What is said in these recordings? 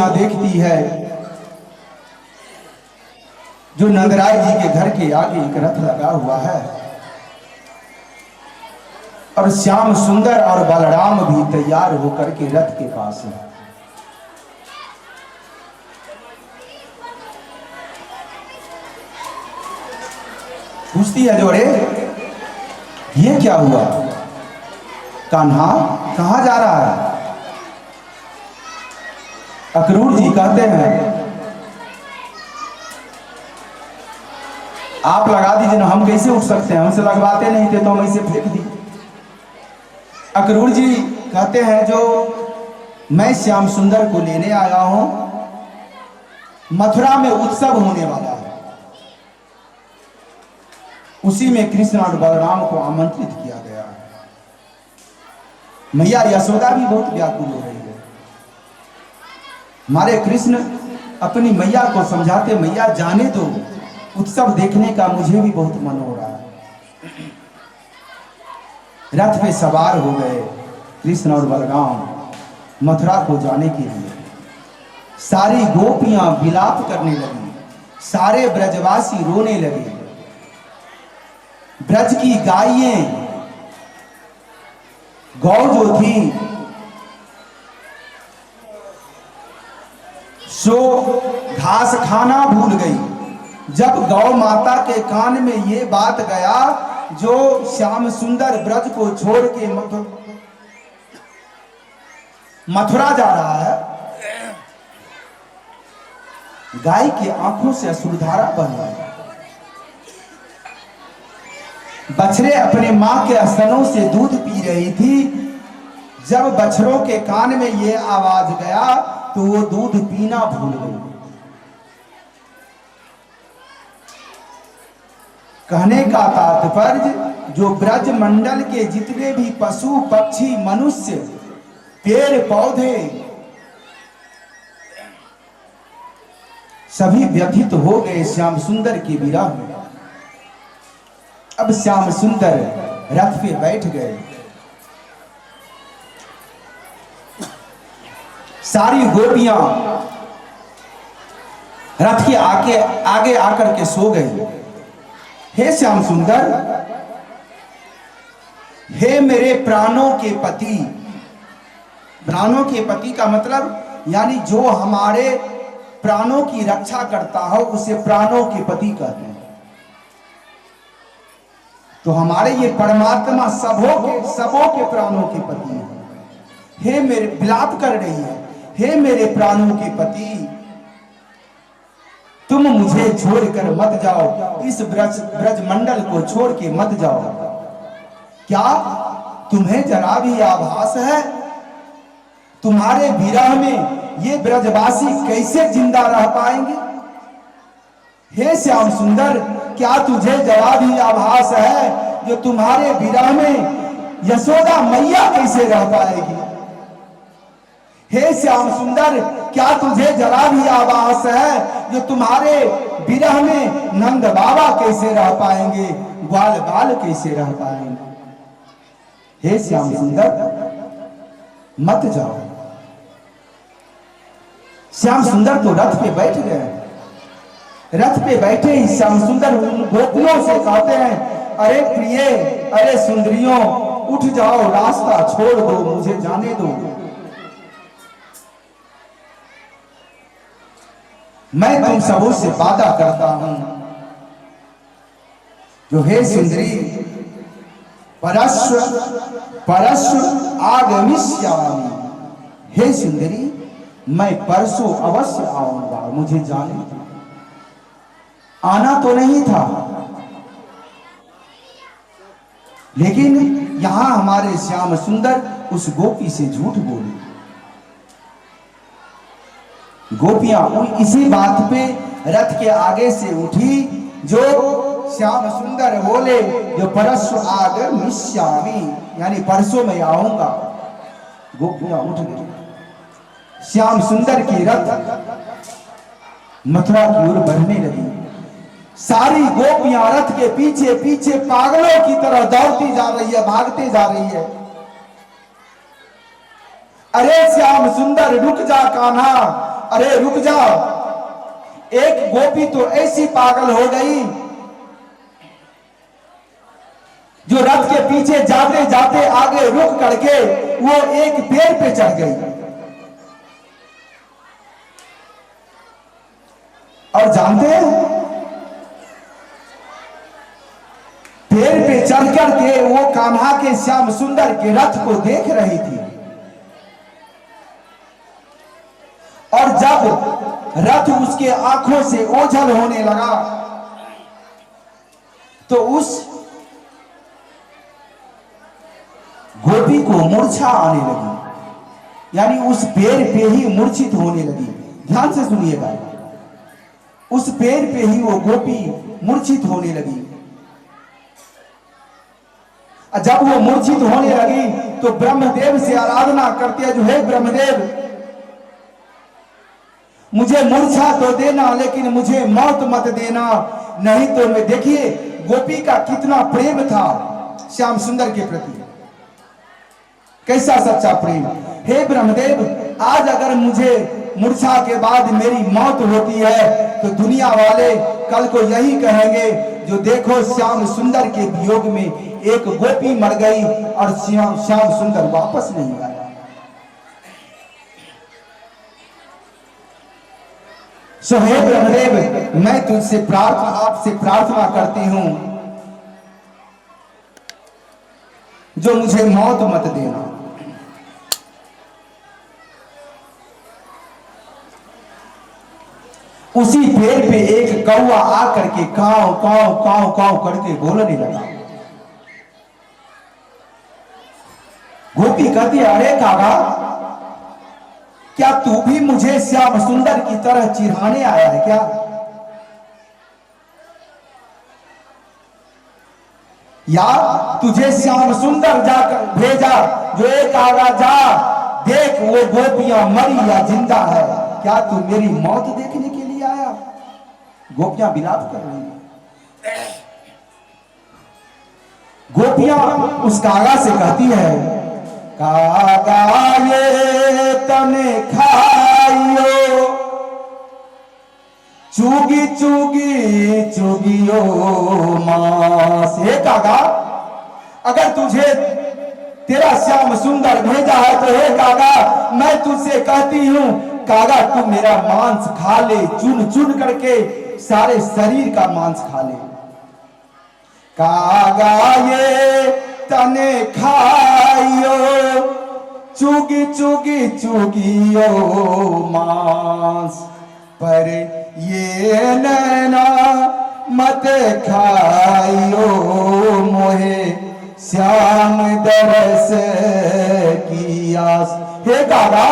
गोपियां देखती है जो नंदराय जी के घर के आगे एक रथ लगा हुआ है और श्याम सुंदर और बलराम भी तैयार होकर के रथ के पास है। पूछती है जोड़े, ये क्या हुआ? कान्हा कहां जा रहा है? अक्रूर जी कहते हैं आप लगा दीजिए ना, हम कैसे उठ सकते हैं, हमसे लगवाते नहीं थे तो हम ऐसे फेंक दी। अक्रूर जी कहते हैं जो मैं श्याम सुंदर को लेने आया हूं, मथुरा में उत्सव होने वाला है, उसी में कृष्ण और बलराम को आमंत्रित किया गया है। मैया यशोदा भी बहुत व्याकुल हो रही है। हमारे कृष्ण अपनी मैया को समझाते, मैया जाने दो, उत्सव देखने का मुझे भी बहुत मन हो रहा है। रथ पे सवार हो गए कृष्ण और बलराम मथुरा को जाने के लिए। सारी गोपियां विलाप करने लगी, सारे ब्रजवासी रोने लगे। ब्रज की गायें, गौ जो थी सो घास खाना भूल गई। जब गौ माता के कान में ये बात गया जो श्याम सुंदर ब्रज को छोड़ के मथुरा जा रहा है, गाय की आंखों से अश्रुधारा बह गई। बछड़े अपने मां के स्तनों से दूध पी रही थी। जब बछड़ों के कान में ये आवाज गया तो वो दूध पीना भूल गई। कहने का तात्पर्य जो ब्रज मंडल के जितने भी पशु पक्षी मनुष्य पेड़ पौधे सभी व्यथित हो गए श्याम सुंदर की विरह में। अब श्याम सुंदर रथ पे बैठ गए। सारी गोपियां रथ के आगे आकर के सो गई। हे श्याम सुंदर, हे मेरे प्राणों के पति। प्राणों के पति का मतलब यानी जो हमारे प्राणों की रक्षा करता हो उसे प्राणों के पति कहते हैं। तो हमारे ये परमात्मा सबों के प्राणों के पति हैं। हे मेरे, विलाप कर रही है, हे मेरे प्राणों के पति, तुम मुझे छोड़कर मत जाओ, इस ब्रज मंडल को छोड़ के मत जाओ। क्या तुम्हें जरा भी आभास है तुम्हारे विरह में ये ब्रजवासी कैसे जिंदा रह पाएंगे? हे श्याम सुंदर, क्या तुझे जरा भी आभास है जो तुम्हारे विरह में यशोदा मैया कैसे रह पाएगी? हे श्याम सुंदर, क्या तुझे जरा भी आभास है जो तुम्हारे विरह में नंद बाबा कैसे रह पाएंगे, ग्वाल बाल कैसे रह पाएंगे? हे श्याम सुंदर, मत जाओ। श्याम सुंदर तो रथ पे बैठ गए। रथ पे बैठे ही श्याम सुंदर गोपियों से कहते हैं, अरे प्रिय, अरे सुंदरियों, उठ जाओ, रास्ता छोड़ दो, मुझे जाने दो। मैं तुम सबों से वादा करता हूं जो हे सुंदरी, परस्व आगमिष्यामि। हे सुंदरी, मैं परसों अवश्य आऊंगा, मुझे जाने दो। आना तो नहीं था, लेकिन यहां हमारे श्याम सुंदर उस गोपी से झूठ बोले। गोपियां इसी बात पे रथ के आगे से उठी जो श्याम सुंदर बोले, जो परसों आगमिष्यामि यानी परसों मैं आऊंगा। गोपियां उठ गई। श्याम सुंदर की रथ मथुरा की ओर बढ़ने लगी। सारी गोपियां रथ के पीछे पीछे पागलों की तरह दौड़ती जा रही है, भागते जा रही है। अरे श्याम सुंदर रुक जा कान्हा, अरे रुक जाओ। एक गोपी तो ऐसी पागल हो गई जो रथ के पीछे जाते जाते आगे रुक करके वो एक पेड़ पे चढ़ गई। और जानते हैं, पेड़ पे चढ़ करके वो कान्हा के श्याम सुंदर के रथ को देख रही थी। और जब रथ उसके आंखों से ओझल होने लगा तो उस गोपी को मूर्छा आने लगी, यानी उस पेड़ पे ही मूर्छित होने लगी। ध्यान से सुनिएगा, उस पेड़ पे ही वो गोपी मूर्छित होने लगी। जब वो मूर्छित होने लगी तो ब्रह्मदेव से आराधना करते जो है ब्रह्मदेव, मुझे मूर्छा तो देना लेकिन मुझे मौत मत देना, नहीं तो मैं। देखिए गोपी का कितना प्रेम था श्याम सुंदर के प्रति, कैसा सच्चा प्रेम। हे ब्रह्मदेव, आज अगर मुझे मूर्छा के बाद मेरी मौत होती है तो दुनिया वाले कल को यही कहेंगे जो देखो श्याम सुंदर के वियोग में एक गोपी मर गई और श्याम सुंदर वापस नहीं आया। सो हे ब्रह्मदेव, मैं तुझसे आपसे प्रार्थना करती हूं जो मुझे मौत मत देना। उसी पेड़ पे एक कौवा आकर के काव काव काव काव करके बोलने लगा। गोपी कहती, अरे कागा, क्या तू भी मुझे श्याम सुंदर की तरह चिढ़ाने आया है क्या? या तुझे श्याम सुंदर जाकर भेजा जो एक कागा जा देख वो गोपियां मरी या जिंदा है, क्या तू मेरी मौत देखने के लिए आया? गोपियां विलाप कर रही हैं। गोपियां उस कागा से कहती है, कागा ये तने खाइयो, चुगी चुगी चुगियो मांस। हे कागा, अगर तुझे तेरा श्याम सुंदर भेजा है तो हे कागा, मैं तुझसे कहती हूं कागा तू मेरा मांस खा ले, चुन चुन करके सारे शरीर का मांस खा ले। कागा ये तने खाइयो, चुगी चुगी चुगियो मांस, पर ये नैना मत खाइयो, मोहे श्याम दरस की आस। हे कागा,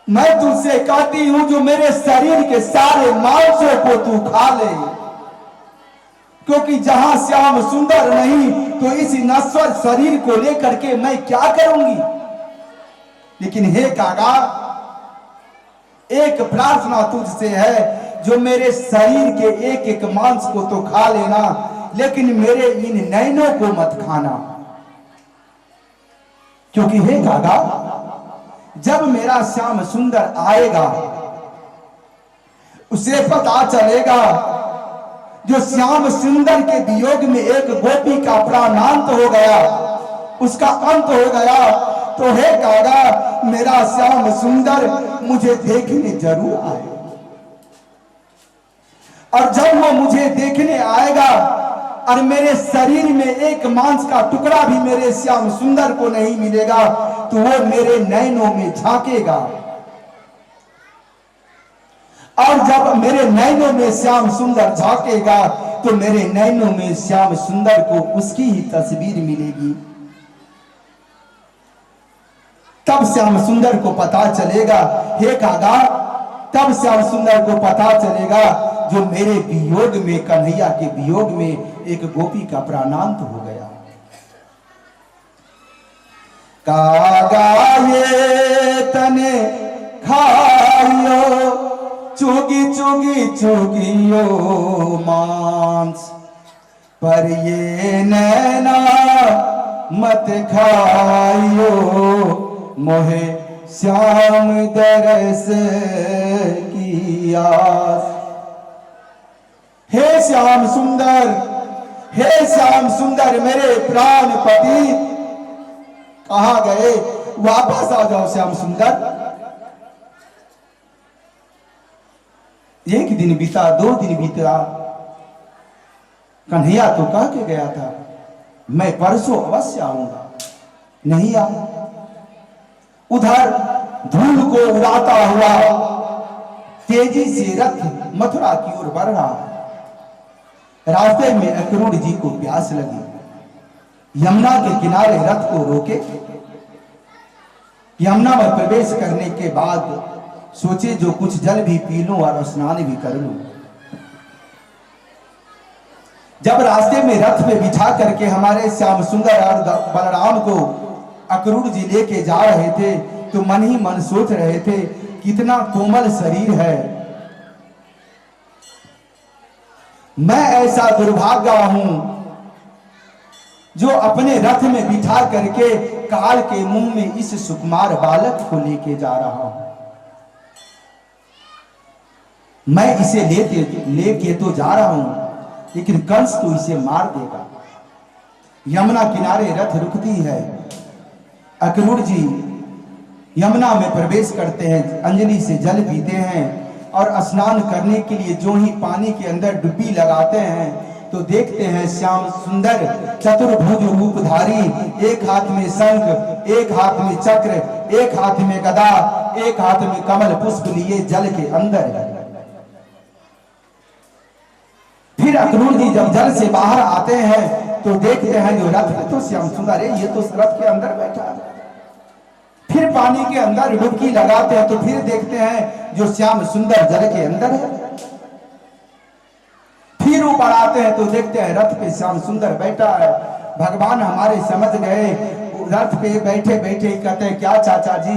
मैं तुझसे कहती हूं जो मेरे शरीर के सारे मांसों को तू खा ले, क्योंकि जहां श्याम सुंदर नहीं तो इस नश्वर शरीर को लेकर के मैं क्या करूंगी। लेकिन हे कागा, एक प्रार्थना तुझसे है, जो मेरे शरीर के एक एक मांस को तो खा लेना, लेकिन मेरे इन नैनों को मत खाना। क्योंकि हे कागा, जब मेरा श्याम सुंदर आएगा उसे पता चलेगा जो श्याम सुंदर के वियोग में एक गोपी का प्राणांत हो गया, उसका अंत हो गया, तो हे कागा मेरा श्याम सुंदर मुझे देखने जरूर आए। और जब वो मुझे देखने आएगा और मेरे शरीर में एक मांस का टुकड़ा भी मेरे श्याम सुंदर को नहीं मिलेगा, तो वो मेरे नैनों में झांकेगा, और जब मेरे नैनों में श्याम सुंदर झांकेगा तो मेरे नैनों में श्याम सुंदर को उसकी ही तस्वीर मिलेगी। तब श्याम सुंदर को पता चलेगा, हे कागा, तब श्याम सुंदर को पता चलेगा जो मेरे वियोग में, कन्हैया के वियोग में एक गोपी का प्राणांत हो गया। कागा ये तने खाइयो, चुगी चुगी चुगियो मांस, पर ये नैना मत खाइयो, मोहे श्याम दरस की आस। हे श्याम सुंदर, हे श्याम सुंदर, मेरे प्राण पति कहां गए? वापस आ जाओ श्याम सुंदर। एक दिन बीता, 2 दिन बीता, कन्हैया तो कह के गया था मैं परसों अवश्य आऊंगा, नहीं आया। उधर धूल को उड़ाता हुआ तेजी से रथ मथुरा की ओर बढ़ रहा। रास्ते में अक्रूर जी को प्यास लगी। यमुना के किनारे रथ को रोके। यमुना में प्रवेश करने के बाद सोचे जो कुछ जल भी पी लूं और स्नान भी कर लूं। जब रास्ते में रथ पे बिठा करके हमारे श्याम सुंदर और बलराम को अक्रूर जी लेके जा रहे थे तो मन ही मन सोच रहे थे कितना कोमल शरीर है। मैं ऐसा दुर्भाग्य हूं जो अपने रथ में बिठा करके काल के मुंह में इस सुकुमार बालक को लेके जा रहा हूं। मैं इसे लेके तो जा रहा हूं, लेकिन कंस तो इसे मार देगा। यमुना किनारे रथ रुकती है। अक्रूर जी यमुना में प्रवेश करते हैं, अंजलि से जल पीते हैं और स्नान करने के लिए जो ही पानी के अंदर डुब्बी लगाते हैं तो देखते हैं श्याम सुंदर चतुर्भुज रूपधारी, एक हाथ में शंख, एक हाथ में चक्र, एक हाथ में गदा, एक हाथ में कमल पुष्प लिए जल के अंदर। फिर अक्रूर जी जब जल से बाहर आते हैं तो देखते हैं जो रथ में तो श्याम सुंदर है, ये तो रथ के अंदर बैठा है। फिर पानी के अंदर डुबकी लगाते हैं तो फिर देखते हैं जो श्याम सुंदर जल के अंदर है। फिर ऊपर आते हैं तो देखते हैं रथ पे श्याम सुंदर बैठा है। भगवान हमारे समझ गए। रथ पे बैठे बैठे कहते हैं क्या चाचा जी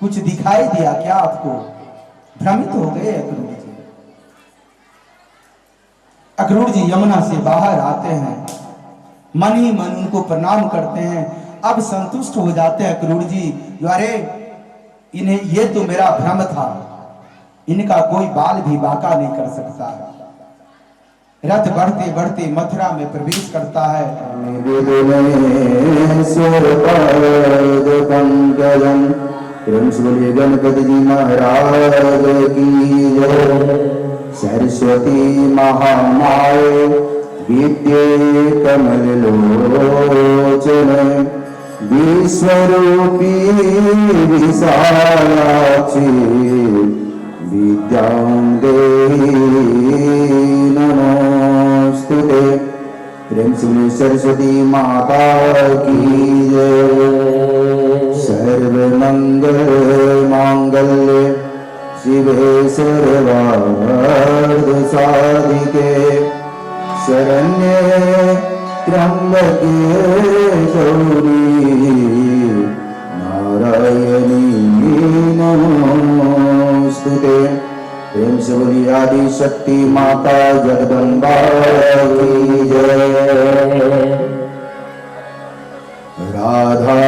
कुछ दिखाई दिया क्या आपको? भ्रमित हो गए अक्रूर जी। अक्रूर जी यमुना से बाहर आते हैं, मन ही मन उनको प्रणाम करते हैं। अब संतुष्ट हो जाते हैं अक्रूर जी, अरे इन्हें ये तो मेरा भ्रम था, इनका कोई बाल भी बांका नहीं कर सकता। रथ बढ़ते बढ़ते मथुरा में प्रवेश करता है। गणपति जी महाराज की जय। सरस्वती महामाये विद्ये कमल लोचन विश्वरूपी विशालाक्षी विद्यां देहि नमोस्तुते। प्रेम से सरस्वती माता की जय। सर्वमंगल मांगल्ये शिवे सर्वार्थ साधिके शरण्ये त्र्यंबके गौरी नारायणी नमोस्तुते। प्रेम से बोली आदि शक्ति माता जगदम्बा की जय। राधा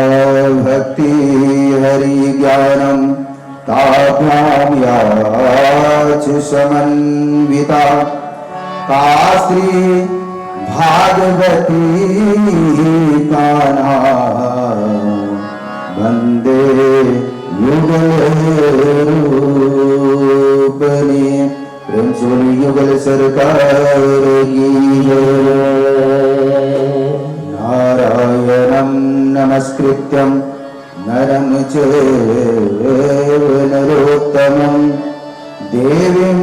भक्ति हरि ज्ञानम ताभ्यां याच समन्विता कास्त्री भागवती कान्हा वंदे युगल रूपनी। प्रेम से युगल सरकार की नारायणं नमस्कृत्यं नरं चैव नरोत्तमं देवीं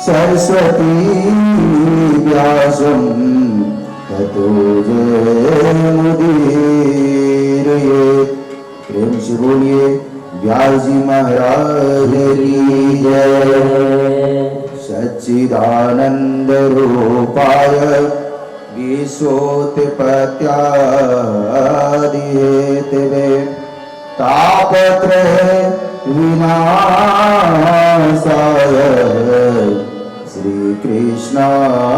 सरस्वती व्यासं ततो जयमुदीरयेत्। प्रेम से बोलिए व्यास जी महाराज की जय। सच्चिदानंद रूपाय विश्वोत्पत्त्यादि हेतवे तापत्रय विनाशाय श्री कृष्णाय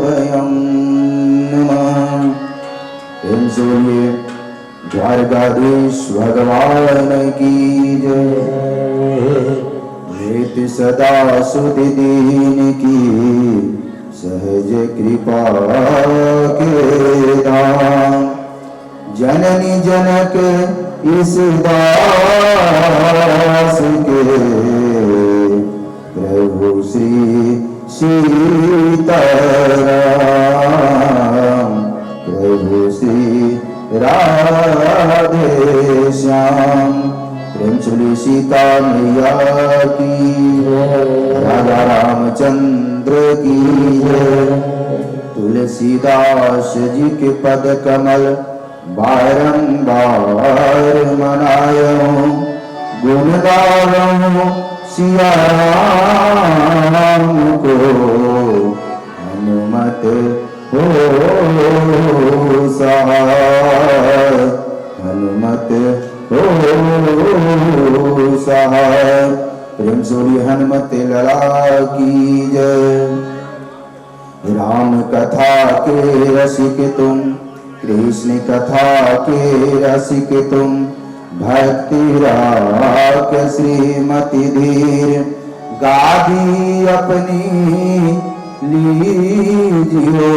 वयं नमः। द्वारकाधीश भगवान नित्य सदा सुध दीन की सहज कृपा के दान जननी जनक इस दास के प्रभु श्री सीताराम प्रभु श्री राधे श्याम प्रेम चली सीता मैया की राजा रामचंद्र की तुलसीदास जी के पद कमल बारंबार मनायो गुण गावो सिया राम को हनुमत हो सहाय हनुमत हो सहाय प्रेम सूर्य हनुमत लला की जय राम कथा के रसिक तुम कृष्ण कथा के रसिक तुम भक्ति राख श्रीमति धीर गादी अपनी लीजियो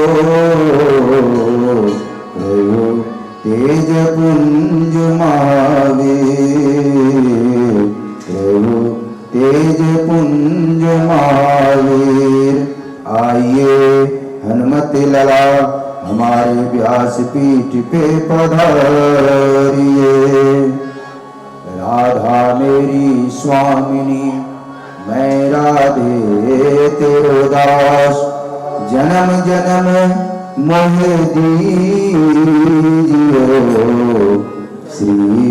प्रभु तेज पुंज महावीर प्रभु तेज पुंज महावीर आइए हनुमत लला हमारे व्यास पीठ पे पधारिए राधा मेरी स्वामिनी मैं राधे तेरो दास जन्म जन्म मोहे दीजियो श्री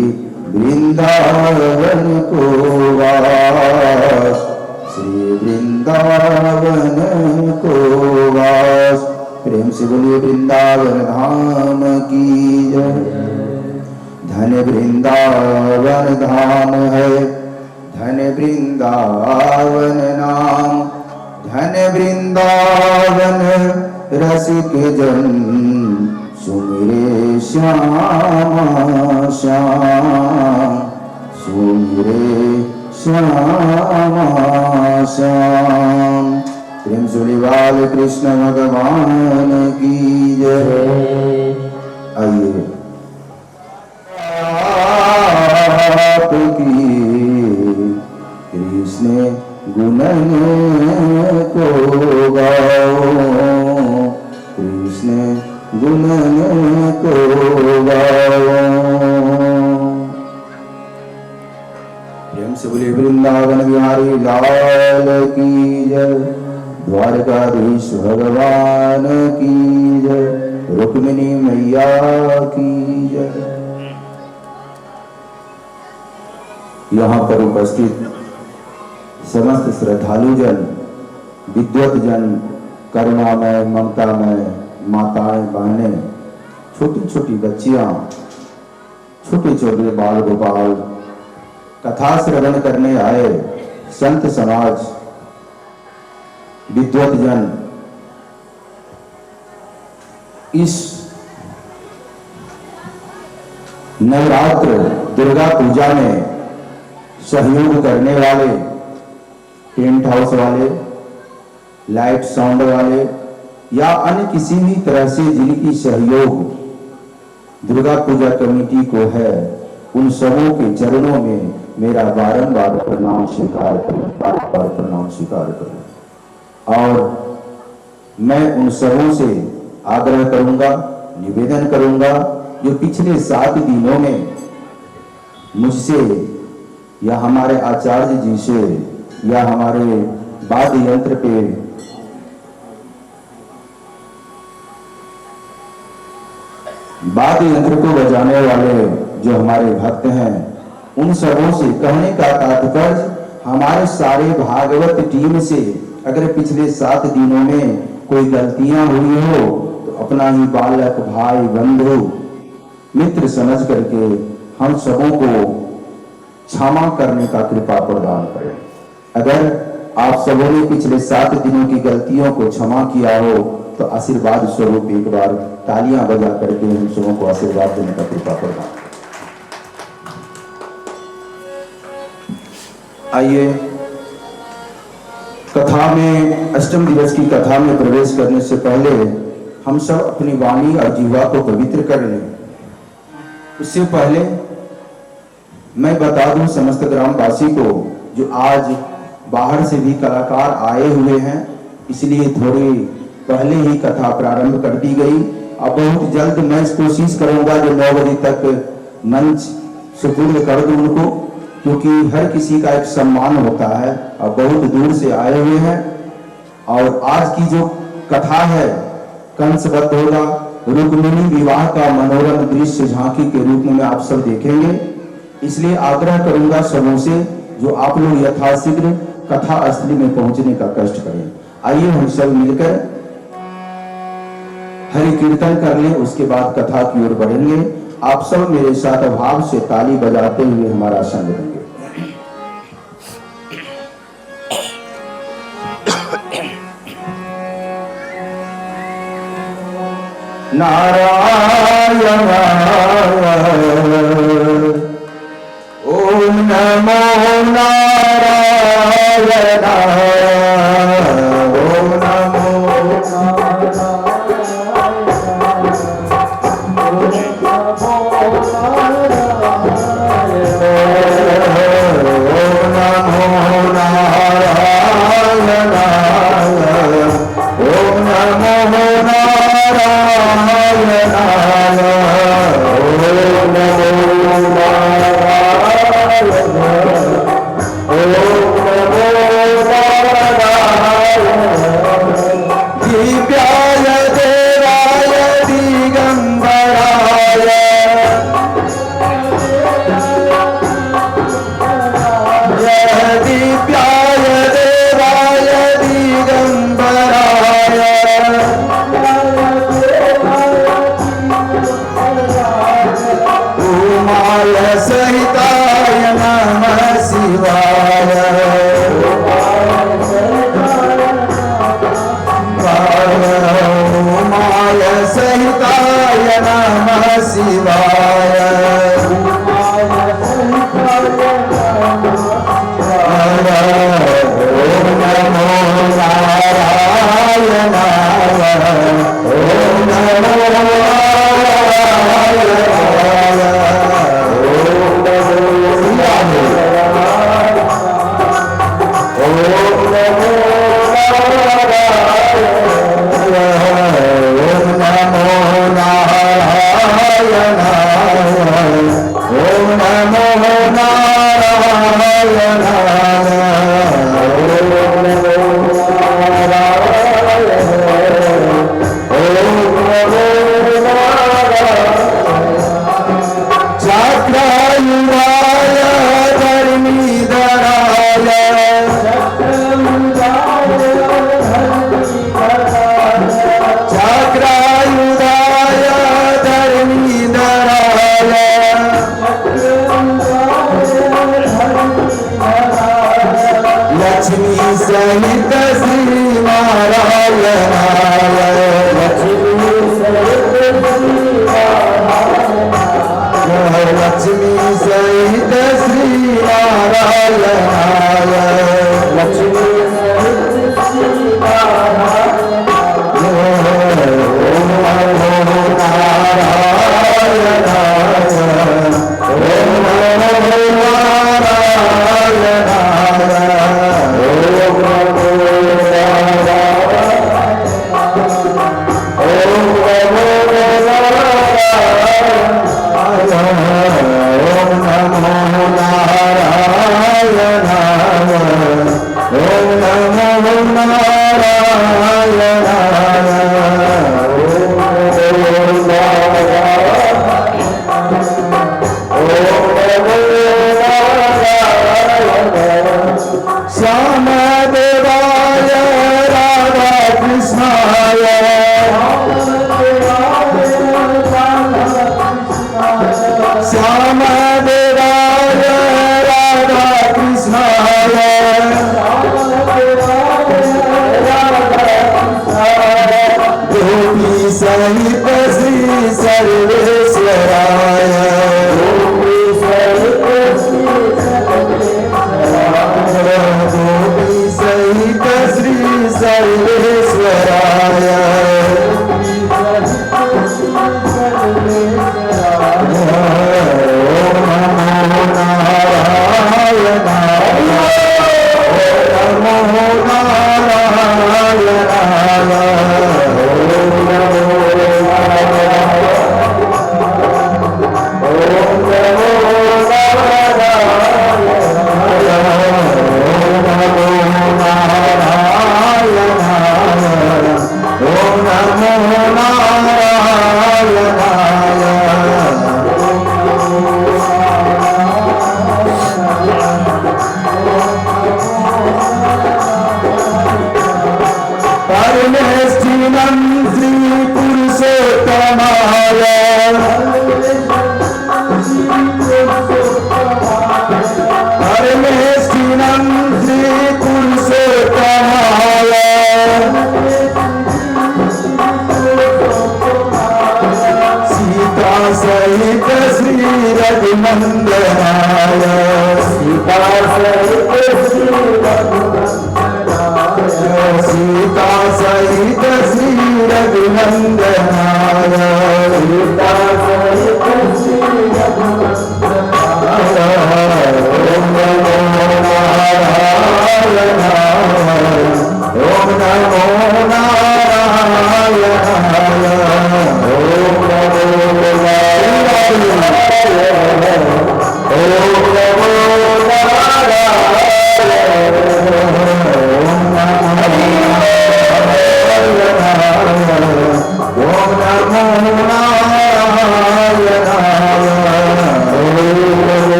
वृंदावन को वास श्री वृंदावन को वास प्रेम से बोलिए वृंदावन धाम की जय धन वृंदावन धाम है धन वृंदावन नाम धन वृंदावन रसिक जन सुमिरे श्यामा श्याम सुमिरे श्यामा श्याम प्रेम सुलिवाल कृष्ण भगवान की जय आइए आपकी कृष्ण गुणन को गाओ कृष्ण गुणन को गाओ प्रेम से बोले वृंदावन बिहारी लाल की जय द्वारकाधीश भगवान की जय रुक्मिणी मैया की जय यहाँ पर उपस्थित समस्त श्रद्धालु जन विद्वत जन करुणामय ममतामय माताएं बहनें छोटी छोटी बच्चियां छोटे छोटे बाल गोपाल कथा श्रवण करने आए संत समाज विद्वत जन इस नवरात्र दुर्गा पूजा में सहयोग करने वाले टेंट हाउस वाले लाइट साउंड वाले या अन्य किसी भी तरह से जिनकी सहयोग दुर्गा पूजा कमेटी को है उन सबों के चरणों में मेरा बारंबार प्रणाम स्वीकार करूं बारंबार प्रणाम स्वीकार करूं और मैं उन सबों से आग्रह करूंगा निवेदन करूंगा जो पिछले 7 दिनों में मुझसे या हमारे आचार्य जी से या हमारे वाद्य यंत्र पे वाद्य यंत्र को बजाने वाले जो हमारे भक्त हैं उन सबों से कहने का तात्पर्य हमारे सारे भागवत टीम से अगर पिछले 7 दिनों में कोई गलतियां हुई हो तो अपना ही बालक भाई बंधु मित्र समझ करके हम सबों को क्षमा करने का कृपा प्रदान करें। अगर आप सबों ने पिछले 7 दिनों की गलतियों को क्षमा किया हो तो आशीर्वाद स्वरूप एक बार तालियां बजा करके हम सबों को आशीर्वाद देने का कृपा प्रदान करें। आइए कथा में, अष्टम दिवस की कथा में प्रवेश करने से पहले हम सब अपनी वाणी और जीवा को पवित्र कर लें। उससे पहले मैं बता दूं समस्त ग्रामवासी को, जो आज बाहर से भी कलाकार आए हुए हैं, इसलिए थोड़ी पहले ही कथा प्रारंभ कर दी गई। अब बहुत जल्द मैं कोशिश करूंगा जो 9 बजे तक मंच सुपूर्द कर दूं उनको, क्योंकि हर किसी का एक सम्मान होता है और बहुत दूर से आए हुए हैं। और आज की जो कथा है कंसबद्ध होगा, रुक्मिणी विवाह का मनोरम दृश्य झांकी के रूप में आप सब देखेंगे। इसलिए आग्रह करूंगा सबों से, जो आप लोग यथाशीघ्र कथा स्थली में पहुंचने का कष्ट करें। आइए हम सब मिलकर हरि कीर्तन कर लें, उसके बाद कथा की ओर बढ़ेंगे। आप सब मेरे साथ भाव से ताली बजाते हुए हमारा संग देंगे। नारायण ओम नमो नारायण ओम नमो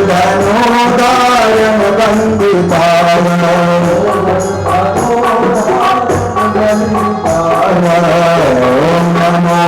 धनुदारम वंदिताय ओम नमो नारायण ओम नमो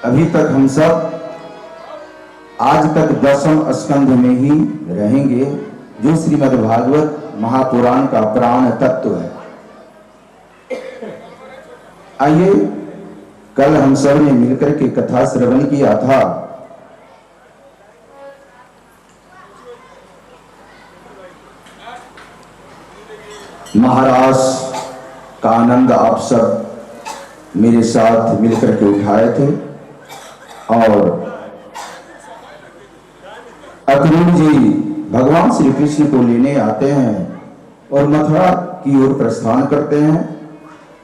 अभी तक हम सब आज तक दशम स्कंध में ही रहेंगे, जो श्रीमद् भागवत महापुराण का प्राण तत्व है। आइए, कल हम सब ने मिलकर के कथा श्रवण किया था। महाराज का आनंद आप सब मेरे साथ मिलकर के उठाए थे और अक्रूर जी भगवान श्री कृष्ण को लेने आते हैं और मथुरा की ओर प्रस्थान करते हैं।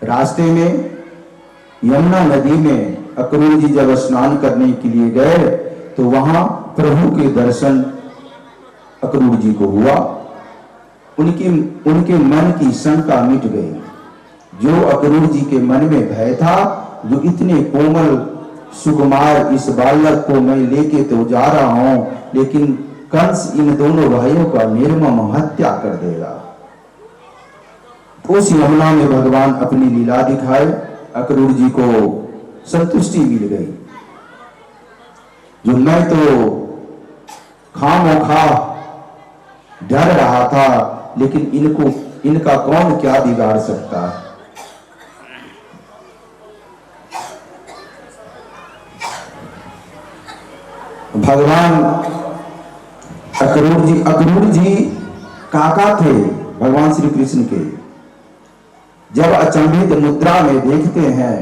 रास्ते में यमुना नदी में अक्रूर जी जब स्नान करने के लिए गए तो वहां प्रभु के दर्शन अक्रूर जी को हुआ। उनके मन की शंका मिट गई। जो अक्रूर जी के मन में भय था, जो इतने कोमल सुकुमार इस बालक को मैं लेके तो जा रहा हूं, लेकिन कंस इन दोनों भाइयों का निर्मम हत्या कर देगा। उस यमुना में भगवान अपनी लीला दिखाए, अक्रूर जी को संतुष्टि मिल गई। जो मैं तो खामोखा डर रहा था, लेकिन इनका कौन क्या बिगाड़ सकता है। भगवान अक्रूर जी काका थे भगवान श्री कृष्ण के। जब अचंभित मुद्रा में देखते हैं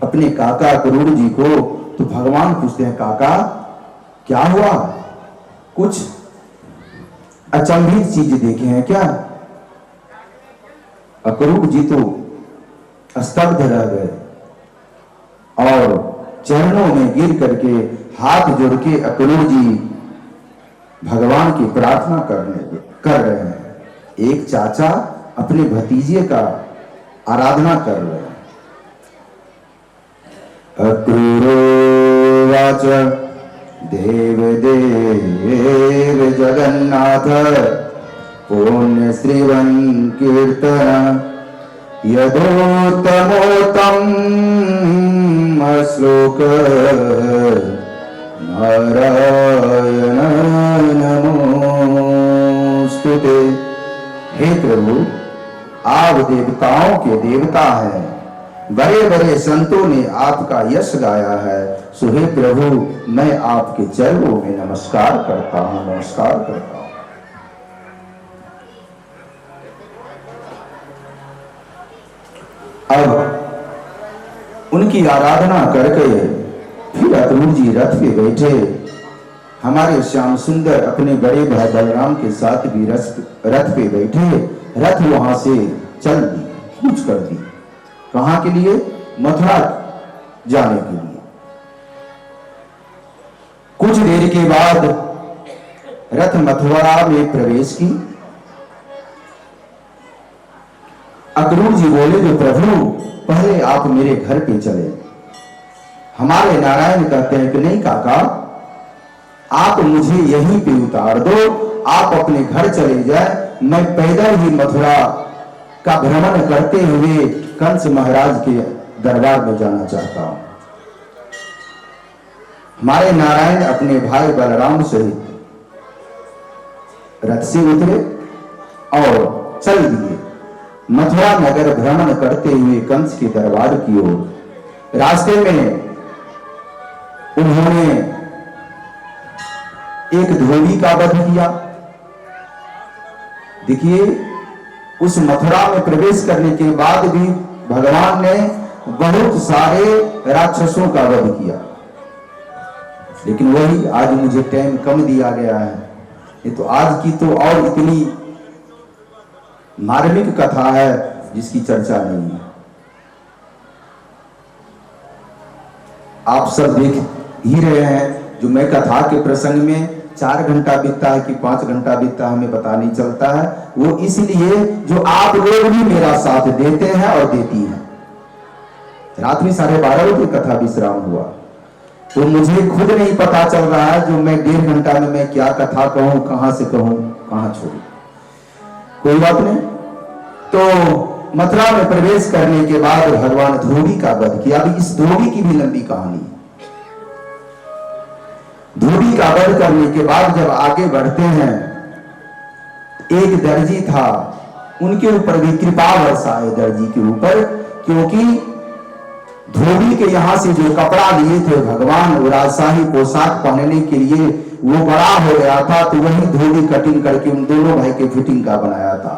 अपने काका अक्रूर जी को, तो भगवान पूछते हैं, काका क्या हुआ? कुछ अचंभित चीज देखे हैं क्या? अक्रूर जी तो स्तब्ध रह गए और चरणों में गिर करके हाथ जोड़ के अक्रूर जी भगवान की प्रार्थना कर रहे हैं। एक चाचा अपने भतीजे का आराधना कर रहे हैं। अक्रूरोवाच देव देव जगन्नाथ पुण्य श्रीवन् कीर्तन यदोत्तमोत्तम श्लोक नारायण नमोस्तुते। हे प्रभु, आप देवताओं के देवता हैं, बड़े बड़े संतों ने आपका यश गाया है। सो हे प्रभु, मैं आपके चरणों में नमस्कार करता हूं, नमस्कार करता हूं। अब उनकी आराधना करके फिर अक्रूर जी रथ पे बैठे। हमारे श्याम सुंदर अपने बड़े भाई बलराम के साथ भी रथ पे बैठे। रथ वहां से चल दी, कूच कर दी। कहां के लिए? मथुरा जाने के लिए। कुछ देर के बाद रथ मथुरा में प्रवेश की। अक्रूर जी बोले, जो प्रभु पहले आप मेरे घर पे चले। हमारे नारायण कहते हैं कि नहीं काका, आप मुझे यहीं पे उतार दो, आप अपने घर चले जाए, मैं पैदल ही मथुरा का भ्रमण करते हुए कंस महाराज के दरबार में जाना चाहता हूं। हमारे नारायण अपने भाई बलराम सहित रथ से उतरे और चल दिए मथुरा नगर भ्रमण करते हुए कंस के दरबार की ओर। रास्ते में उन्होंने एक धोबी का वध किया। देखिए, उस मथुरा में प्रवेश करने के बाद भी भगवान ने बहुत सारे राक्षसों का वध किया। लेकिन वही आज मुझे टाइम कम दिया गया है, ये तो आज की तो और इतनी मार्मिक कथा है जिसकी चर्चा नहीं है। आप सब देख ही रहे हैं, जो मैं कथा के प्रसंग में 4 घंटा बीतता है कि 5 घंटा बीतता है हमें पता नहीं चलता है। वो इसलिए जो आप लोग भी मेरा साथ देते हैं और देती हैं। रात में 12:30 बजे कथा विश्राम हुआ, तो मुझे खुद नहीं पता चल रहा है जो मैं 1.5 घंटा में मैं क्या कथा कहूं, कहां से कहूं, कहां छोड़ूं। कोई बात नहीं। तो मथुरा में प्रवेश करने के बाद भगवान धोबी का वध किया। अभी इस धोबी की भी लंबी कहानी है। धोबी का वध करने के बाद जब आगे बढ़ते हैं, एक दर्जी था, उनके ऊपर भी कृपा वर्षा है दर्जी के ऊपर, क्योंकि धोबी के यहां से जो कपड़ा लिए थे भगवान, वो राजशाही पोशाक पहनने के लिए वो बड़ा हो गया था, तो वही धोबी कटिंग करके उन दोनों भाई के फिटिंग का बनाया था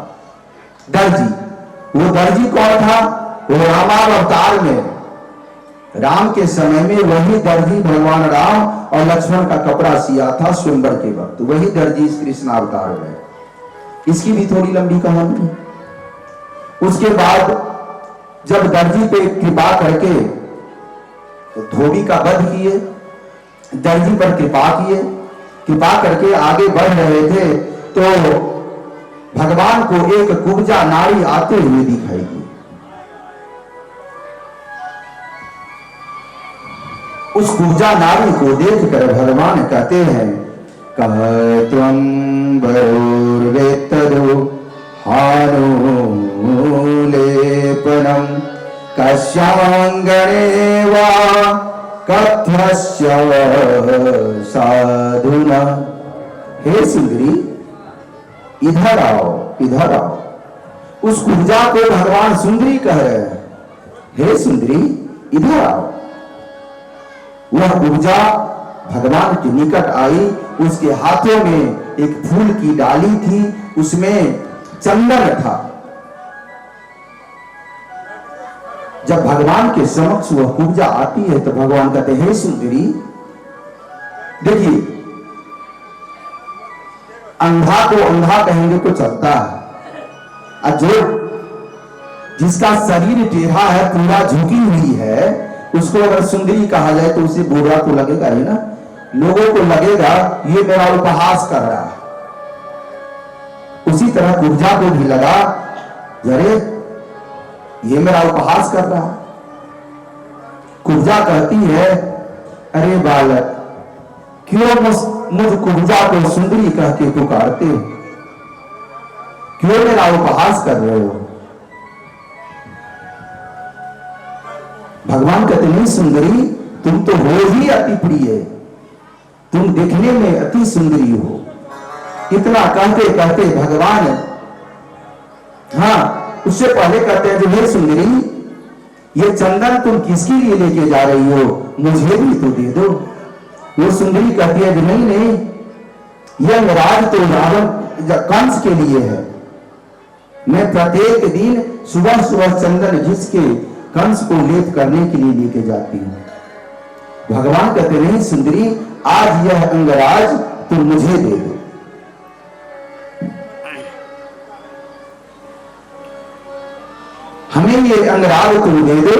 दर्जी। वो दर्जी कौन था? वो रामावतार में, राम के समय में वही दर्जी भगवान राम और लक्ष्मण का कपड़ा सिया था स्वयंवर के वक्त, वही दर्जी इस कृष्णावतार में। इसकी भी थोड़ी लंबी कहानी है। उसके बाद जब दर्जी पे कृपा करके धोबी का वध किए, दर्जी पर कृपा किए, कृपा करके आगे बढ़ रहे थे, तो भगवान को एक कुब्जा नारी आते हुए दिखाई दी। उस कुब्जा नारी को देखकर भगवान कहते हैं, कह त्वं वरोर्वेत्तदो हानो लेपनम कस्याङ्गणे वा कथस्य साधुना। हे सुंदरी, इधर आओ, इधर आओ। उस कुब्जा को भगवान सुंदरी कह रहे हैं। हे सुंदरी, इधर आओ। वह कुब्जा भगवान के निकट आई। उसके हाथों में एक फूल की डाली थी, उसमें चंदन था। जब भगवान के समक्ष वह कुब्जा आती है तो भगवान कहते हैं, हे सुंदरी, देखिए, अंधा को अंधा कहेंगे तो चलता है, और जो जिसका शरीर टेढ़ा है, पूरा झुकी हुई है, उसको अगर सुंदरी कहा जाए तो उसे बुरा तो लगेगा ही ना। लोगों को लगेगा ये मेरा उपहास कर रहा है। उसी तरह कुब्जा को भी लगा, अरे ये मेरा उपहास कर रहा है। कुब्जा कहती है, अरे बालक, क्यों मुझ कुब्जा को सुंदरी कह के पुकारते हो? क्यों मेरा उपहास कर रहे हो? भगवान कहते नहीं सुंदरी, तुम तो हो ही अति प्रिय, तुम दिखने में अति सुंदरी हो। इतना कहते कहते भगवान, हाँ, उससे पहले कहते हैं, जो हे सुंदरी, ये चंदन तुम किसके लिए लेके जा रही हो? मुझे भी तो दे दो। वो सुंदरी कहती है, नहीं नहीं, यह राज तो रावण कंस के लिए है। मैं प्रत्येक दिन सुबह सुबह चंदन घिस के कंस को लेप करने के लिए लेके जाती हूँ। भगवान कहते नहीं सुंदरी, आज यह अंगराज तुम मुझे दे दो। हमें ये अंगराग तुम दे दो,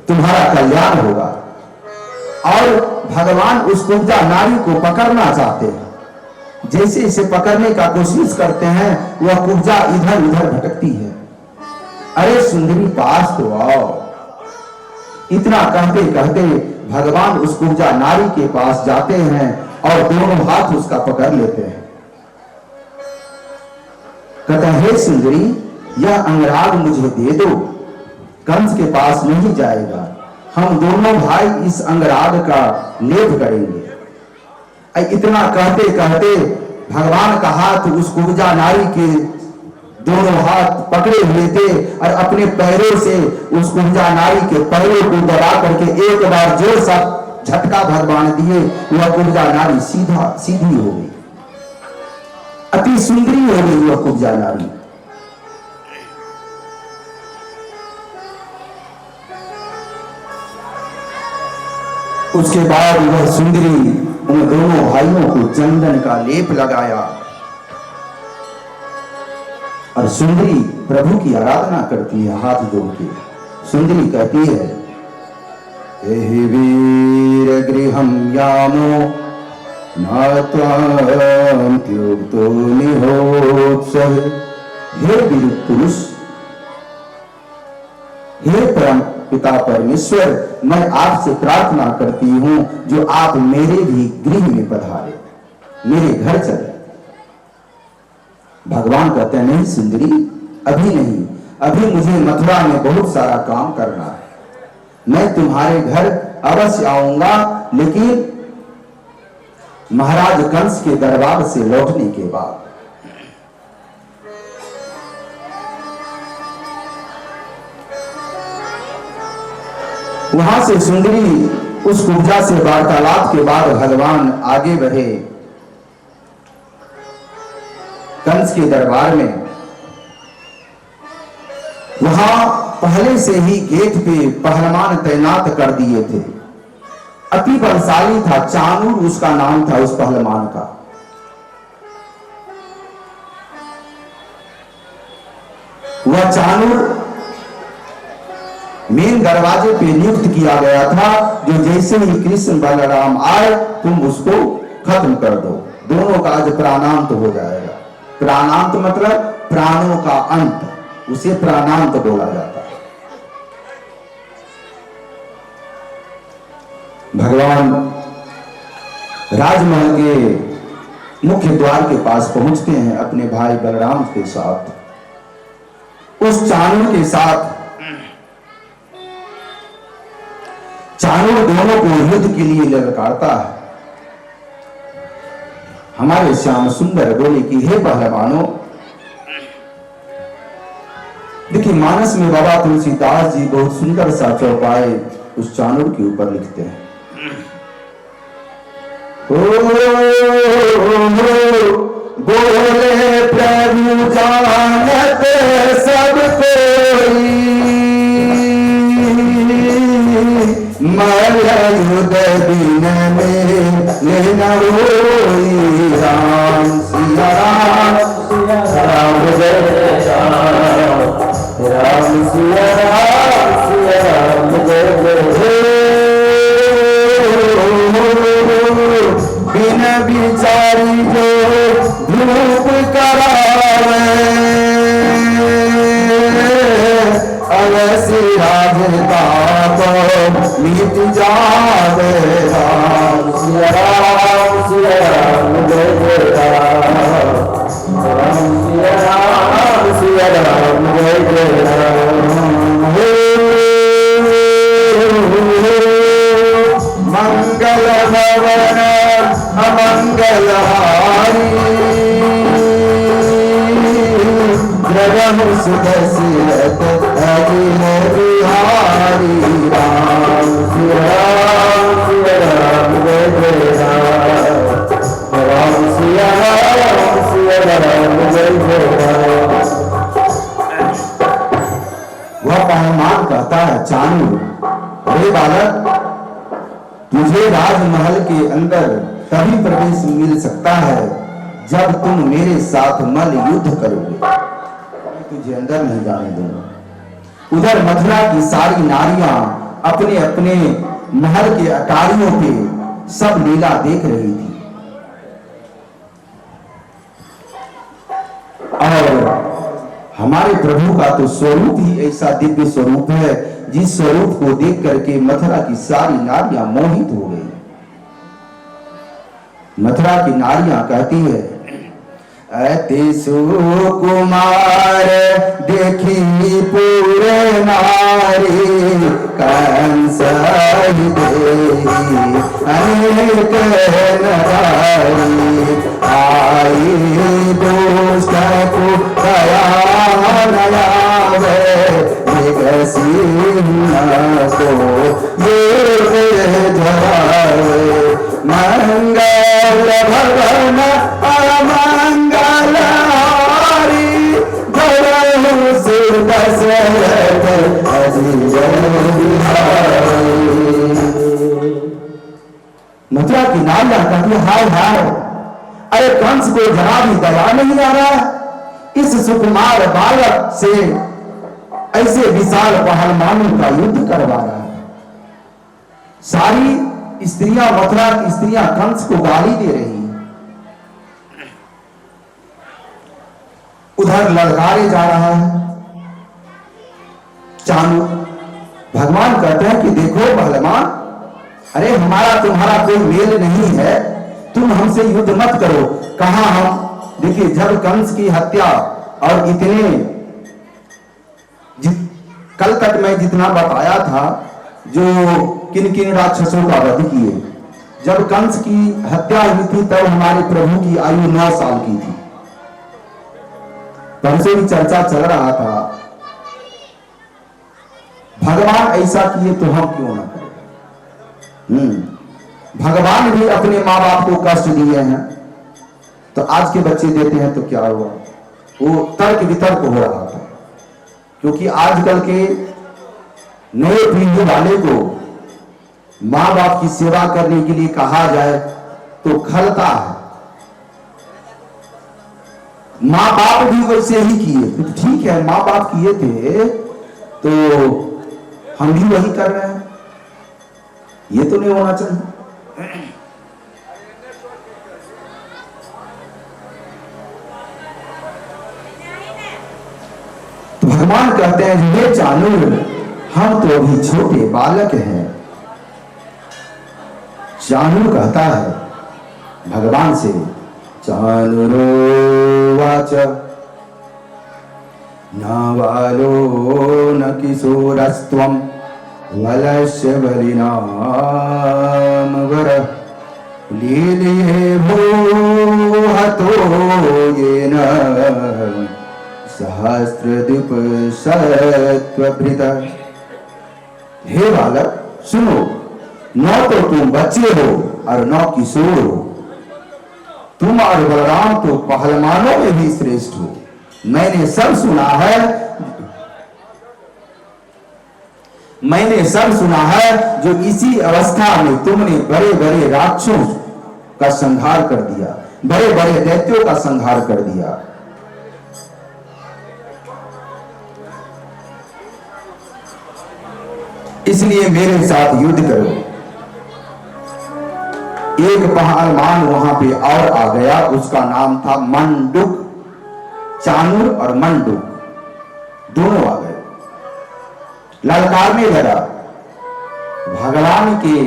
तुम्हारा कल्याण होगा। और भगवान उस कुब्जा नारी को पकड़ना चाहते हैं। जैसे इसे पकड़ने का कोशिश करते हैं, वह कुब्जा इधर उधर भटकती है। अरे सुंदरी, पास तो आओ। इतना कहते कहते भगवान उस कुब्जा नारी के पास जाते हैं और दोनों हाथ उसका पकड़ लेते हैं। कहते हैं, हे सुंदरी, यह अंगराग मुझे दे दो, कंस के पास नहीं जाएगा, हम दोनों भाई इस अंगराग का लेप करेंगे। इतना कहते कहते भगवान का हाथ उस कुब्जा नारी के दोनों हाथ पकड़े हुए थे और अपने पैरों से उस कुब्जा नारी के पैरों को दबा करके एक बार जोर सा झटका भर बांध दिए, वह कुब्जा नारी सीधी हो गई, अति सुंदरी हो गई वह कुब्जा नारी। उसके बाद वह सुंदरी उन दोनों भाइयों को चंदन का लेप लगाया और सुंदरी प्रभु की आराधना करती है हाथ जोड़ के। सुंदरी कहती है, एहि वीर गृहं यामो नात्वान्त्युक्तो निहोत्सव। हे वीर पुरुष, हे परम पिता परमेश्वर, मैं आपसे प्रार्थना करती हूं जो आप मेरे भी गृह में पधारे, मेरे घर चले। भगवान कहते हैं, नहीं सुंदरी, अभी नहीं, अभी मुझे मथुरा में बहुत सारा काम करना है। मैं तुम्हारे घर अवश्य आऊंगा, लेकिन महाराज कंस के दरबार से लौटने के बाद। वहां से सुंदरी उस कुब्जा से वार्तालाप के बाद भगवान आगे बढ़े कंस के दरबार में। वहां पहले से ही गेट पे पहलवान तैनात कर दिए थे। अति बलशाली था, चाणूर उसका नाम था उस पहलवान का। वह चाणूर मेन दरवाजे पे नियुक्त किया गया था, जो जैसे ही कृष्ण बलराम आए तुम उसको खत्म कर दो। दोनों का आज प्राणांत हो जाएगा। प्राणांत मतलब प्राणों का अंत, उसे प्राणांत बोला जाता है। भगवान राजमहल के मुख्य द्वार के पास पहुंचते हैं अपने भाई बलराम के साथ। उस चाणूर के साथ चाणूर दोनों को युद्ध के लिए ललकारता है। हमारे श्याम सुंदर बोले कि हे पहलवानों, देखिए मानस में बाबा तुलसीदास जी बहुत सुंदर सा चौपाई उस चाणूर के ऊपर लिखते हैं। बोले प्रभु जानत सब कोई, मलयुध दिन में लेना होई। राम सिया राम, राम जय राम, राम सिया राम, सिया राम जय जय। बिन विचारी जो धूप करावे, अवश्य राजता मिट जावे। राम सिया राम, सिया राम जय जय राम, राम सिया राम, सिया राम जय जय राम। मंगल भवन अमंगल हारी, जगम सुदशरथ अजिन बिहारी। राम सिया राम जय जय राम, राम सिया राम, सिया राम जय जय राम। वह पहलवान कहता है, चाणूर, अरे बालक, तुझे राजमहल के अंदर तभी प्रवेश मिल सकता है जब तुम मेरे साथ मल युद्ध करोगे। तुझे अंदर नहीं जाने दूंगा। उधर मथुरा की सारी नारियां अपने अपने महल के अटारियों पे सब लीला देख रही थी और हमारे प्रभु का तो स्वरूप ही ऐसा दिव्य स्वरूप है, जिस स्वरूप को देख करके मथुरा की सारी नारियां मोहित हो गई। मथुरा की नारियां कहती है, अति सुकुमार देखी पूरे नारी, कंस अनेक नारी, आई दुष्ट को दया नयावे, को ये जरा की नारियां कहती हाय हाय, अरे कंस को जरा भी दया नहीं आ रहा, इस सुकुमार बालक से ऐसे विशाल पहलवानों का युद्ध करवा रहा है। सारी स्त्रियां, मथुरा की स्त्रियां कंस को गाली दे रही हैं। उधर ललकारे जा रहा है चाणूर। भगवान कहते हैं कि देखो पहलवान, अरे हमारा तुम्हारा कोई मेल नहीं है, तुम हमसे युद्ध मत करो। कहा हम, देखिए जब कंस की हत्या और इतने कल तक मैं जितना बताया था जो किन किन राक्षसों का वध किए, जब कंस की हत्या हुई थी तब हमारे प्रभु की आयु 9 साल की थी। तब से भी चर्चा चल रहा था भगवान ऐसा किए तो हम क्यों ना करें। भगवान भी अपने माँ बाप को कष्ट दिए हैं, तो आज के बच्चे देते हैं तो क्या हुआ। वो तर्क वितर्क हो रहा था, क्योंकि आजकल के नए पीढ़ी वाले को माँ बाप की सेवा करने के लिए कहा जाए तो खलता है। माँ बाप भी वैसे ही किए, तो ठीक है माँ बाप किए थे तो हम भी वही कर रहे हैं, ये तो नहीं होना चाहिए। तो भगवान कहते हैं ये चाणूर, हम तो अभी छोटे बालक हैं। चाणूर कहता है भगवान से, चाणूरो वाच न बालो न किशोरस्त्वं वलस्य बलिनाम वर लीले भूहतो येन सहस्रदीप सत्वभृत। हे बालक सुनो, न तो तुम बच्चे हो और न किशोर हो, तुम और बलराम तो पहलवानों में भी श्रेष्ठ हो। मैंने सब सुना है, मैंने सब सुना है जो इसी अवस्था में तुमने बड़े बड़े राक्षसों का संहार कर दिया, बड़े बड़े दैत्यों का संहार कर दिया। इसलिए मेरे साथ युद्ध करो। एक पहलवान वहां पे और आ गया, उसका नाम था मंडुक। चाणूर और मंडुक दोनों आ गए, ललकारने लगा। भगवान के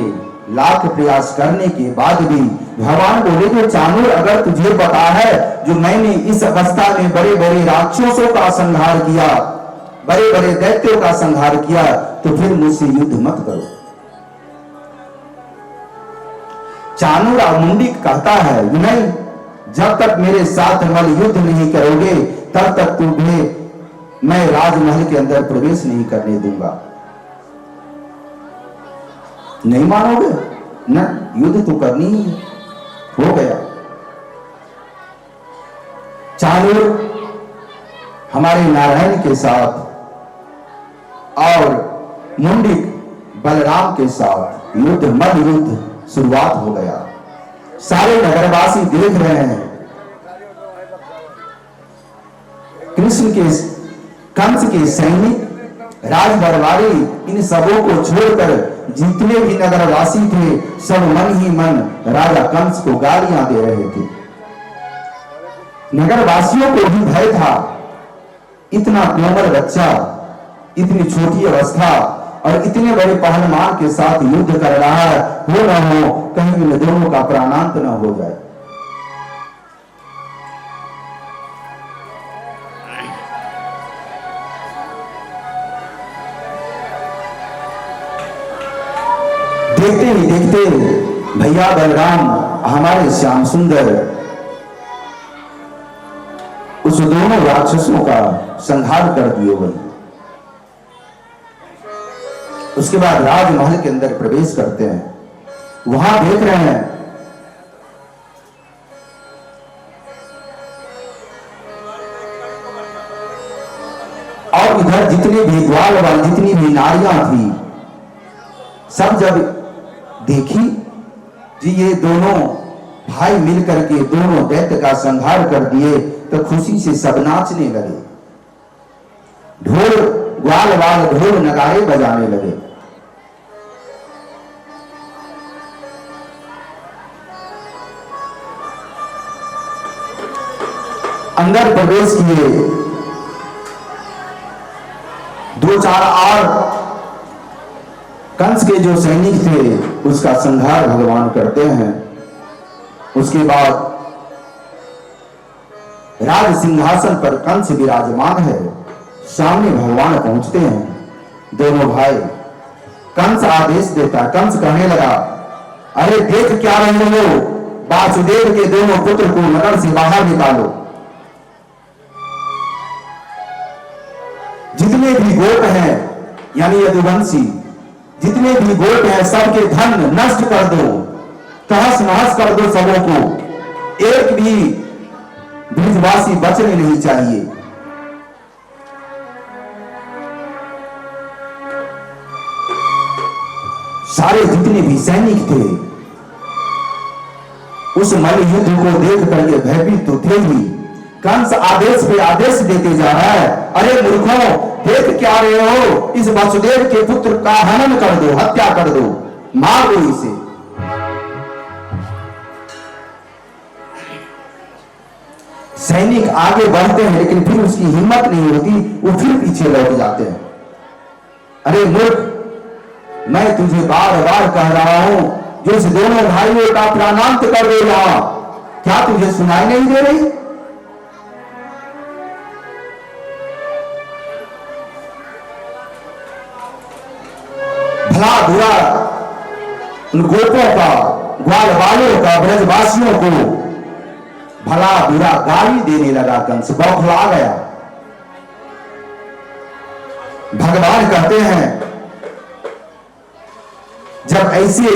लाख प्रयास करने के बाद भी भगवान बोले जो चाणूर, अगर तुझे पता है जो मैंने इस अवस्था में बड़े बड़े राक्षसों का संहार किया, बड़े बड़े दैत्यों का संहार किया, तो फिर मुझसे युद्ध मत करो। चाणूर और मुंडिक कहता है नहीं, जब तक मेरे साथ मल युद्ध नहीं करोगे तब तक तुम्हें मैं राजमहल के अंदर प्रवेश नहीं करने दूंगा। नहीं मानोगे ना, युद्ध तो करनी ही हो गया। चाणूर हमारे नारायण के साथ और मुंडिक बलराम के साथ युद्ध, मल युद्ध शुरुआत हो गया। सारे नगरवासी देख रहे हैं कृष्ण के, कंस के सैनिक, राजदरबारी, इन सबों को छोड़कर जितने भी नगरवासी थे सब मन ही मन राजा कंस को गालियां दे रहे थे। नगरवासियों को भी भय था, इतना कोमल बच्चा, इतनी छोटी अवस्था और इतने बड़े पहलवान के साथ युद्ध कर रहा है, हो ना हो कहीं इन दोनों का प्राणांत न हो जाए। देखते ही देखते भैया बलराम, हमारे श्याम सुंदर, उस दोनों राक्षसों का संहार कर दिए गए। उसके बाद राजमहल के अंदर प्रवेश करते हैं। वहां देख रहे हैं और इधर जितने भी ग्वाल वाल, जितनी भी नारियां थी, सब जब देखी जी ये दोनों भाई मिलकर के दोनों दैत्य का संहार कर दिए तो खुशी से सब नाचने लगे, ढोल ग्वाल वाल ढोल नगाड़े बजाने लगे। अंदर प्रवेश किए, दो चार और कंस के जो सैनिक थे उसका संहार भगवान करते हैं। उसके बाद राज सिंहासन पर कंस विराजमान है, सामने भगवान पहुंचते हैं। दोनों भाई, कंस आदेश देता, कंस कहने लगा, अरे देख क्या रहे हो, वासुदेव के दोनों पुत्र को नगर से बाहर निकालो। जितने भी गोप हैं यानी यदुवंशी, जितने भी गोप हैं सबके धन नष्ट कर दो, तहस नहस कर दो सबों को, एक भी ब्रजवासी बचने नहीं चाहिए। सारे जितने भी सैनिक थे उस मल्ल युद्ध को देख करके भयभीत तो थे ही। कंस आदेश पे आदेश देते जा रहा है, अरे मूर्खों देख क्या रहे हो, इस वासुदेव के पुत्र का हनन कर दो, हत्या कर दो, मार दो इसे। सैनिक आगे बढ़ते हैं लेकिन फिर उसकी हिम्मत नहीं होती, वो फिर पीछे लौट जाते हैं। अरे मूर्ख, मैं तुझे बार बार कह रहा हूं जो इस दोनों भाइयों का प्राणांत कर दे रहा, क्या तुझे सुनाई नहीं दे रही? भला बुरा उन गोपों का, ग्वाल वालों का, ब्रजवासियों को भला बुरा गाली देने लगा। कंस बौखला गया। भगवान कहते हैं जब ऐसे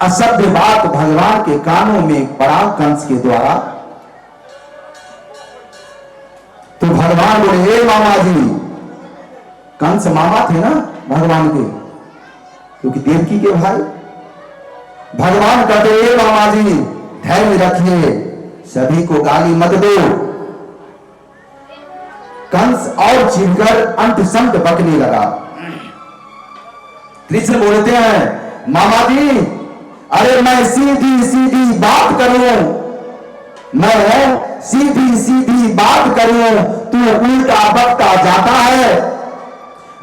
असभ्य बात भगवान के कानों में पड़ा कंस के द्वारा, तो भगवान बोले, हे मामा जी, कंस मामा थे ना भगवान के, क्योंकि देवकी के भाई। भगवान कहते, हे मामा जी धैर्य रखिए, सभी को गाली मत दो। कंस और चिढ़कर अंत संत बकने लगा। कृष्ण बोलते हैं, मामा जी अरे मैं सीधी सीधी बात करूं, मैं सीधी सीधी बात करूं, तू उल्टा बकता जाता है।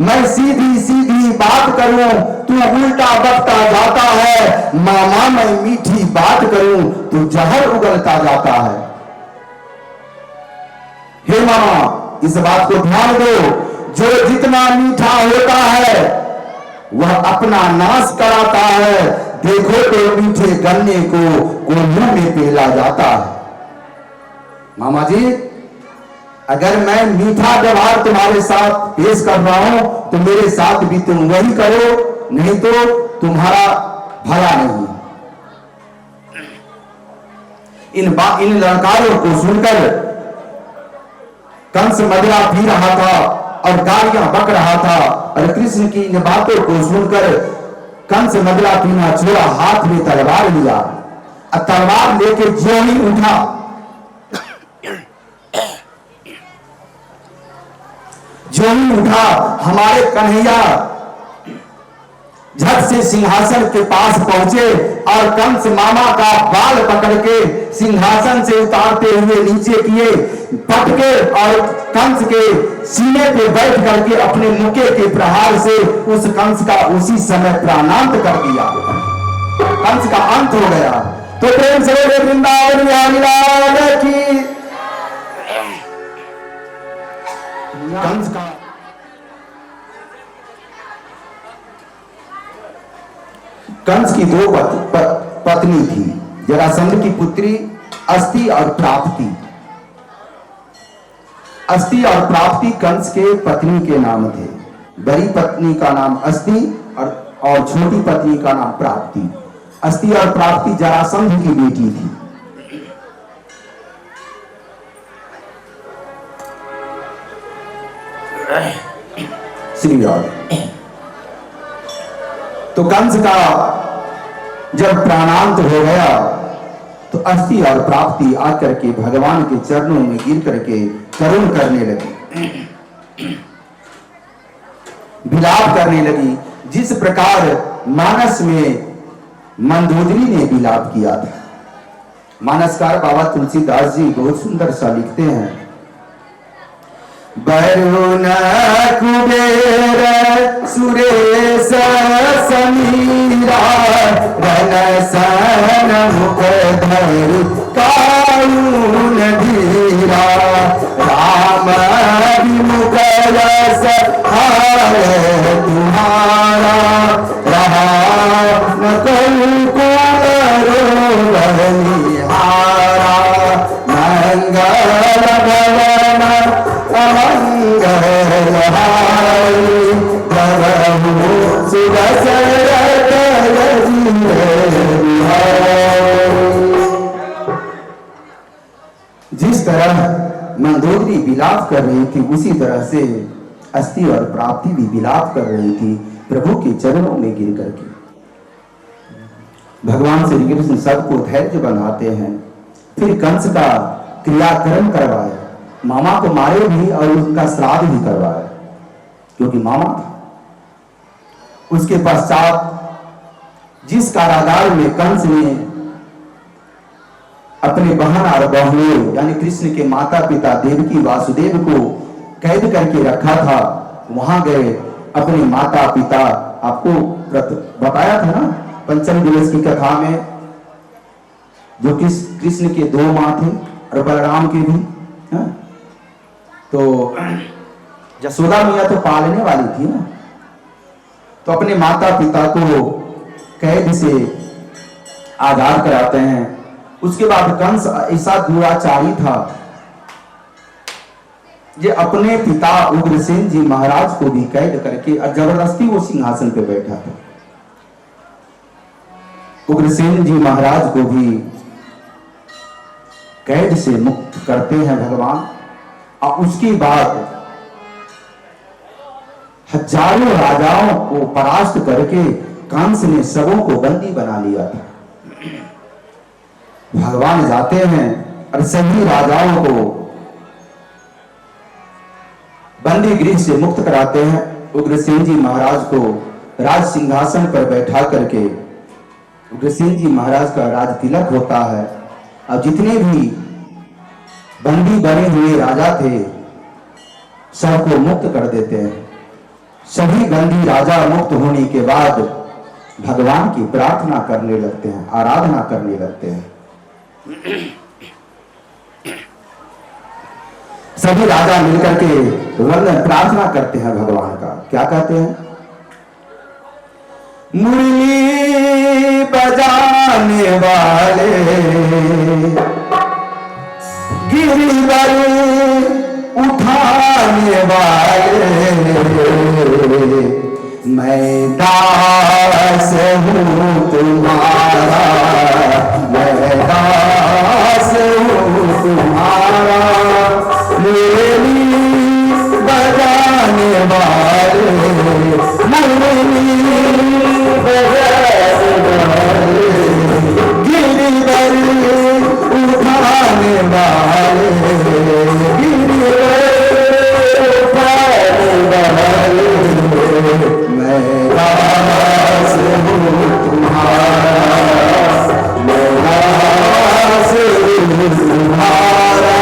मैं सीधी सीधी बात करूं, तू उल्टा बकता जाता है। मामा मैं मीठी बात करूं, तू जहर उगलता जाता है। हे मामा इस बात को ध्यान दो, जो जितना मीठा होता है वह अपना नाश कराता है। देखो तो मीठे गन्ने को मुंह में पेला जाता है। मामा जी अगर मैं मीठा व्यवहार तुम्हारे साथ पेश कर रहा हूं तो मेरे साथ भी तुम वही करो, नहीं तो तुम्हारा भला नहीं। इन लड़कारों को सुनकर कंस मदिरा पी रहा था और गालियां बक रहा था, और कृष्ण की इन बातों को सुनकर कंस मदिरा पीना छोड़ा, हाथ में तलवार लिया और तलवार लेके जो ही उठा, जो ही उठा हमारे कन्हैया झट से सिंहासन के पास पहुंचे और कंस मामा का बाल पकड़ के सिंहासन से उतारते हुए नीचे किए, पटके और कंस के सीने पे बैठ करके अपने मुक्के के प्रहार से उस कंस का उसी समय प्राणांत कर दिया। कंस का अंत हो गया। तो प्रेम से बोले वृंदावन बिहारी लाल की। कंस की दो पत्नी थी, जरासंध की पुत्री अस्ति और प्राप्ति। अस्ति और प्राप्ति कंस के पत्नी के नाम थे। बड़ी पत्नी का नाम अस्ति और छोटी पत्नी का नाम प्राप्ति। अस्ति और प्राप्ति जरासंध की बेटी थी। श्री राम। तो कंस का जब प्राणांत हो गया तो अस्थि और प्राप्ति आकर के भगवान के चरणों में गिर करके करुण करने लगी, विलाप करने लगी, जिस प्रकार मानस में मंदोदरी ने विलाप किया था। मानसकार बाबा तुलसीदास जी बहुत सुंदर सा लिखते हैं, वरुण कुबेर सुरेश समीरा रन सन मुख धरि कारुण धीरा राम विमुख रस हाय तुम्हारा रहा न कोई कुमारो बलिहारा मंगल भवन अमंगल हारी प्रभु सुदशरथ जिस तरह मंदोदरी विलाप कर रही थी उसी तरह से अस्थि और प्राप्ति भी विलाप कर रही थी प्रभु के चरणों में गिर करके। भगवान श्री कृष्ण सबको धैर्य बनाते हैं, फिर कंस का क्रियाकर्म करवाए, मामा को मारे भी और उनका श्राद्ध भी करवाए क्योंकि मामा था। उसके पश्चात जिस कारागार में कंस ने अपने बहन और बहनों यानी कृष्ण के माता पिता देवकी वासुदेव को कैद करके रखा था, वहां गए अपने माता पिता, आपको बताया था ना पंचम दिवस की कथा में, जो कृष्ण के दो माँ थे और बलराम के भी, है? तो यशोदा मैया तो पालने वाली थी ना, तो अपने माता पिता को कैद से आजाद कराते हैं। उसके बाद कंस ऐसा दुराचारी था, ये अपने पिता उग्रसेन जी महाराज को भी कैद करके और जबरदस्ती वो सिंहासन पे बैठा था। उग्रसेन जी महाराज को भी कैद से मुक्त करते हैं भगवान, और उसके बाद हजारों राजाओं को परास्त करके कंस ने सबों को बंदी बना लिया था। भगवान जाते हैं और सभी राजाओं को बंदी गृह से मुक्त कराते हैं। उग्रसेन जी महाराज को राज सिंहासन पर बैठा करके उग्रसेन जी महाराज का राज तिलक होता है, और जितने भी बंदी बने हुए राजा थे सबको मुक्त कर देते हैं। सभी बंदी राजा मुक्त होने के बाद भगवान की प्रार्थना करने लगते हैं, आराधना करने लगते हैं। सभी राजा मिलकर के वंदन प्रार्थना करते हैं भगवान का। क्या कहते हैं? मुरली बजाने वाले गिरिवर उठाने वाले, मैं दास हूँ तुम्हारा, मैं दास हूँ तुम्हारा, मुरली बजाने वाले, मुरली बजाने वाले, गिरिवर उठाने वाले, गिरिवर उठाने वाले, मैं दास हूँ तुम्हारा, मैं दास हूँ तुम्हारा।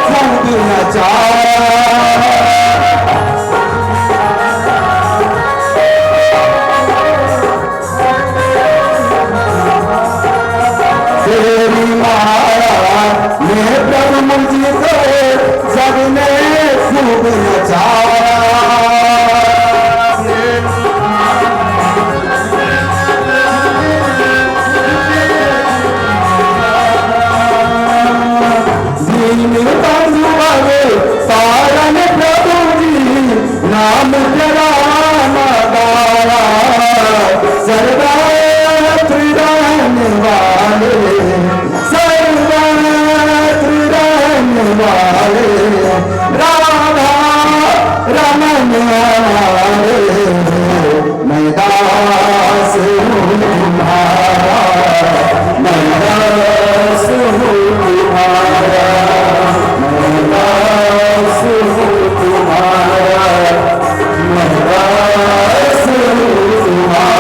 खूब नचाया। तेरी माया में प्रभु मुझको जग ने खूब नचाया। दीन बंधु बने तारन प्रभु जी नाम तेरा गाया। सर्वत्र रहने वाले सर्वत्र रहने वाले राधा रमन हमारे। मैं दास हूँ तुम्हारा मैं दास हूँ तुम्हारा मैं दास हूँ तुम्हारा मैं दास हूँ तुम्हारा।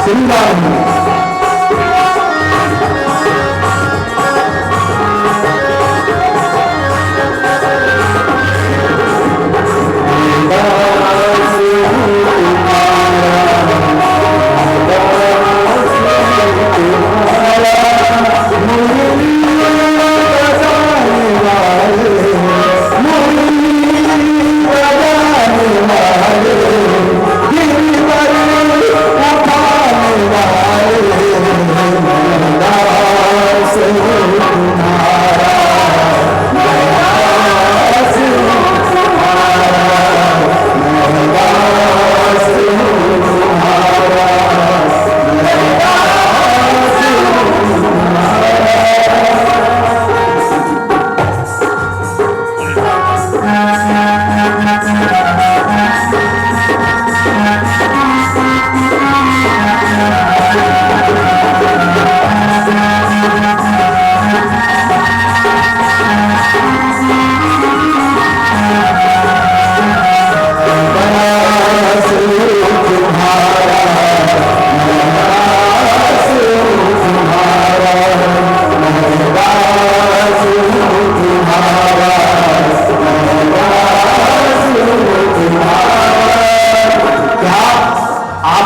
सिंगार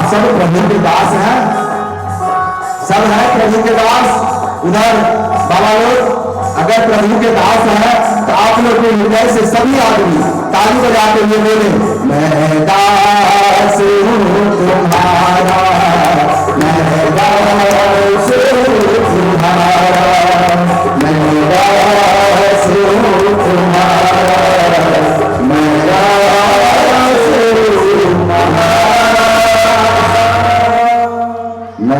सब प्रभु के दास हैं, सब है प्रभु के दास। उधर बाबा लोग अगर प्रभु के दास हैं तो आप लोग के हृदय से सभी आदमी ताली बजाते हुए बोले मैं दास हूँ तुम्हारा।